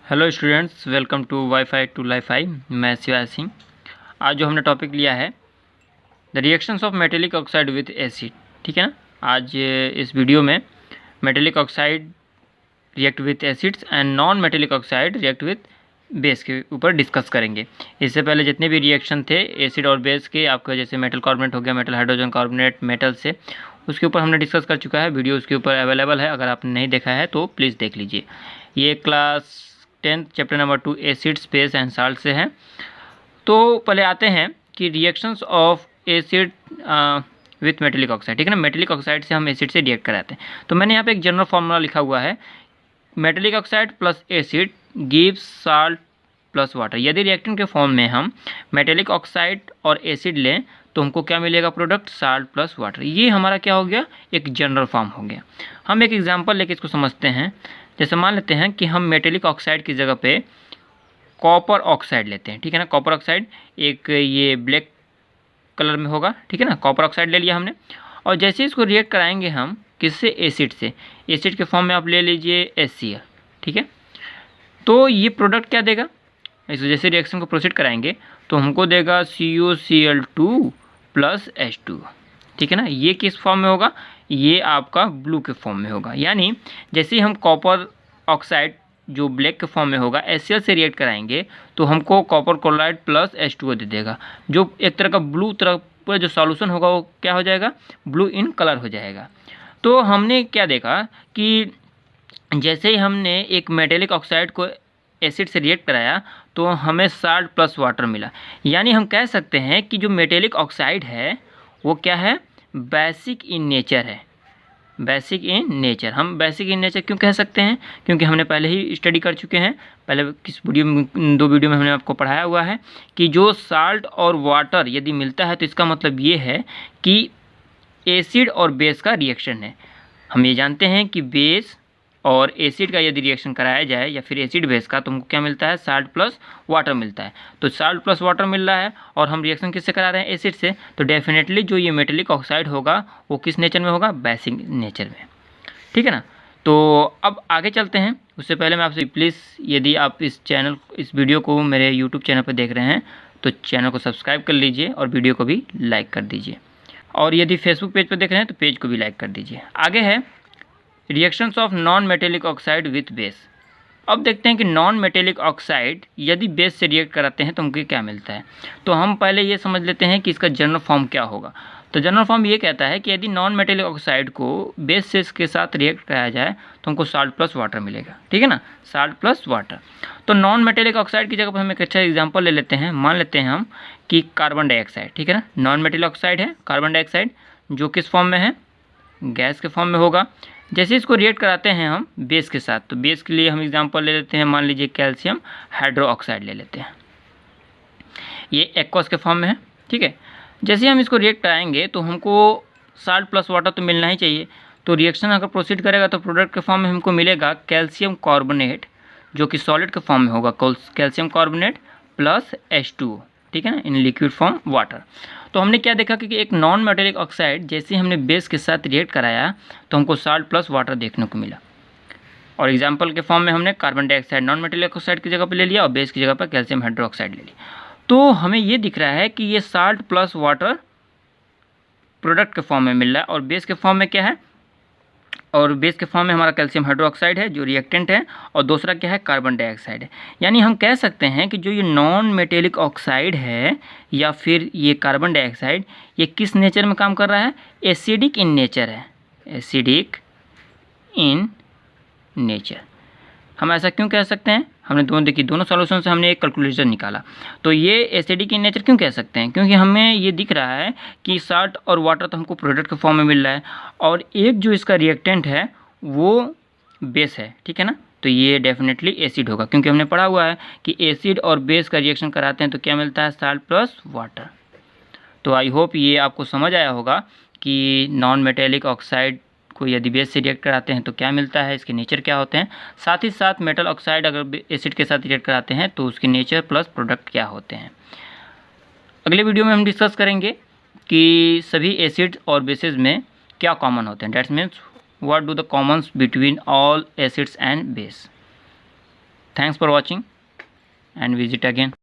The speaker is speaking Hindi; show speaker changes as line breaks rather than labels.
Hello students, welcome to WiFi to LiFi. मैं शिवाय सिंह। आज जो हमने टॉपिक लिया है the reactions of metallic oxide with acid. ठीक है ना। आज इस वीडियो में metallic oxide react with acids and non metallic oxide react with base के ऊपर डिस्कस करेंगे। इससे पहले जितने भी रिएक्शन थे एसिड और बेस के, आपका जैसे मेटल कार्बोनेट हो गया, मेटल हाइड्रोजन कार्बोनेट मेटल से, उसके ऊपर हमने डिस्कस कर चुका है। वीडियो उसके ऊपर अवेलेबल है, अगर आपने नहीं देखा है तो प्लीज़ देख लीजिए। ये class 10 chapter number 2 acids base and salt से है। तो पहले आते हैं कि reactions of acid with metallic oxide. ठीक है ना। मेटेलिक ऑक्साइड से हम एसिड से रिएक्ट कराते हैं। तो मैंने यहाँ पे एक जनरल फार्मूला लिखा हुआ है, metallic oxide plus acid gives salt plus water. यदि रिएक्टेंट के फॉर्म में हम मेटेलिक ऑक्साइड और एसिड लें तो हमको क्या मिलेगा? Product salt plus water. ये हमारा क्या हो गया? एक जनरल फॉर्म हो गया। हम एक एग्जांपल लेके इसको समझते हैं। जैसे मान लेते हैं कि हम मेटेलिक ऑक्साइड की जगह पे कॉपर ऑक्साइड लेते हैं। ठीक है ना। कॉपर ऑक्साइड एक ये ब्लैक कलर में होगा। ठीक है ना। कॉपर ऑक्साइड ले लिया हमने, और जैसे इसको रिएक्ट कराएंगे हम किससे? एसिड से। एसिड के फॉर्म में आप ले लीजिए HCl। ठीक है। तो ये प्रोडक्ट क्या देगा? इस जैसे रिएक्शन को प्रोसीड कराएंगे तो हमको देगा CuCl2 प्लस H2। ठीक है ना। ये किस फॉर्म में होगा? ये आपका ब्लू के फॉर्म में होगा। यानी जैसे ही हम कॉपर ऑक्साइड जो ब्लैक के फॉर्म में होगा HCl से रिएक्ट कराएंगे तो हमको कॉपर क्लोराइड प्लस H2O दे देगा, जो एक तरह का ब्लू तरह पूरा जो सॉल्यूशन होगा वो क्या हो जाएगा? ब्लू इन कलर हो जाएगा। तो हमने क्या देखा कि जैसे ही हमने एक मेटेलिक ऑक्साइड को एसिड से रिएक्ट कराया तो हमें साल्ट प्लस वाटर मिला। यानी हम कह सकते हैं कि जो मेटेलिक ऑक्साइड है वो क्या है? बेसिक इन नेचर है। Basic in nature. हम बेसिक इन नेचर क्यों कह सकते हैं? क्योंकि हमने पहले ही स्टडी कर चुके हैं। पहले किस वीडियो में, 2 वीडियो में हमने आपको पढ़ाया हुआ है कि जो साल्ट और वाटर यदि मिलता है तो इसका मतलब ये है कि एसिड और बेस का रिएक्शन है। हम ये जानते हैं कि बेस और एसिड का यदि रिएक्शन कराया जाए या फिर एसिड बेस का तो हमको क्या मिलता है? साल्ट प्लस वाटर मिलता है। तो साल्ट प्लस वाटर मिल रहा है और हम रिएक्शन किससे करा रहे हैं? एसिड से। तो डेफिनेटली जो ये मेटेलिक ऑक्साइड होगा वो किस नेचर में होगा? बेसिक नेचर में। ठीक है ना। तो अब आगे चलते हैं। उससे पहले मैं आपसे प्लीज़, यदि आप इस वीडियो को मेरे यूट्यूब चैनल पर देख रहे हैं तो चैनल को सब्सक्राइब कर लीजिए और वीडियो को भी लाइक कर दीजिए, और यदि फेसबुक पेज पर देख रहे हैं तो पेज को भी लाइक कर दीजिए। आगे है reactions of non metallic oxide with base. अब देखते हैं कि नॉन मेटेलिक ऑक्साइड यदि बेस से रिएक्ट कराते हैं तो हमको क्या मिलता है। तो हम पहले ये समझ लेते हैं कि इसका जनरल फॉर्म क्या होगा। तो जनरल फॉर्म ये कहता है कि यदि नॉन मेटेलिक ऑक्साइड को बेस से के साथ रिएक्ट कराया जाए तो हमको साल्ट प्लस वाटर मिलेगा। ठीक है ना। Salt plus water. तो नॉन मेटेलिक ऑक्साइड की जगह पर हम एक अच्छा एग्जाम्पल ले लेते हैं। मान लेते हैं हम कि कार्बन डाइऑक्साइड। ठीक है ना। नॉन मेटेलिक ऑक्साइड है कार्बन डाइऑक्साइड, जो किस फॉर्म में है? गैस के फॉर्म में होगा। जैसे इसको रिएक्ट कराते हैं हम बेस के साथ, तो बेस के लिए हम एग्जांपल ले लेते हैं, मान लीजिए कैल्शियम हाइड्रोक्साइड ले लेते हैं। ये एक्वस के फॉर्म में है। ठीक है। जैसे हम इसको रिएक्ट कराएंगे तो हमको साल्ट प्लस वाटर तो मिलना ही चाहिए। तो रिएक्शन अगर प्रोसीड करेगा तो प्रोडक्ट के फॉर्म में हमको मिलेगा कैल्शियम कार्बोनेट, जो कि सॉलिड के फॉर्म में होगा, कैल्शियम कार्बोनेट प्लस H2O। ठीक है ना। In liquid form water. तो हमने क्या देखा कि एक नॉन मेटेलिक ऑक्साइड जैसे हमने बेस के साथ रिएक्ट कराया तो हमको साल्ट प्लस वाटर देखने को मिला, और एग्जांपल के फॉर्म में हमने carbon dioxide non metallic oxide की जगह पर ले लिया और बेस की जगह पर कैल्शियम हाइड्रोक्साइड ले लिया। तो हमें ये दिख रहा है कि ये साल्ट प्लस वाटर प्रोडक्ट के फॉर्म में मिल रहा है, और बेस के फॉर्म में क्या है? और बेस के फॉर्म में हमारा कैल्शियम हाइड्रोक्साइड है जो रिएक्टेंट है, और दूसरा क्या है? कार्बन डाइऑक्साइड है। यानी हम कह सकते हैं कि जो ये नॉन मेटेलिक ऑक्साइड है या फिर ये कार्बन डाइऑक्साइड, ये किस नेचर में काम कर रहा है? एसिडिक इन नेचर है। Acidic in nature. हम ऐसा क्यों कह सकते हैं? हमने दोनों सॉल्यूशन से हमने एक कैलकुलेशन निकाला। तो ये एसिडिक इन नेचर क्यों कह सकते हैं? क्योंकि हमें ये दिख रहा है कि साल्ट और वाटर तो हमको प्रोडक्ट के फॉर्म में मिल रहा है, और एक जो इसका रिएक्टेंट है वो बेस है। ठीक है ना। तो ये डेफिनेटली एसिड होगा, क्योंकि हमने पढ़ा हुआ है कि एसिड और बेस का रिएक्शन कराते हैं तो क्या मिलता है? Salt plus water. तो आई होप ये आपको समझ आया होगा कि नॉन मेटेलिक ऑक्साइड को यदि बेस से रिएक्ट कराते हैं तो क्या मिलता है, इसके नेचर क्या होते हैं। साथ ही साथ मेटल ऑक्साइड अगर एसिड के साथ रिएक्ट कराते हैं तो उसके नेचर प्लस प्रोडक्ट क्या होते हैं। अगले वीडियो में हम डिस्कस करेंगे कि सभी एसिड और बेसिस में क्या कॉमन होते हैं। That's means what do the Commons between all acids and base. Thanks for watching and visit again.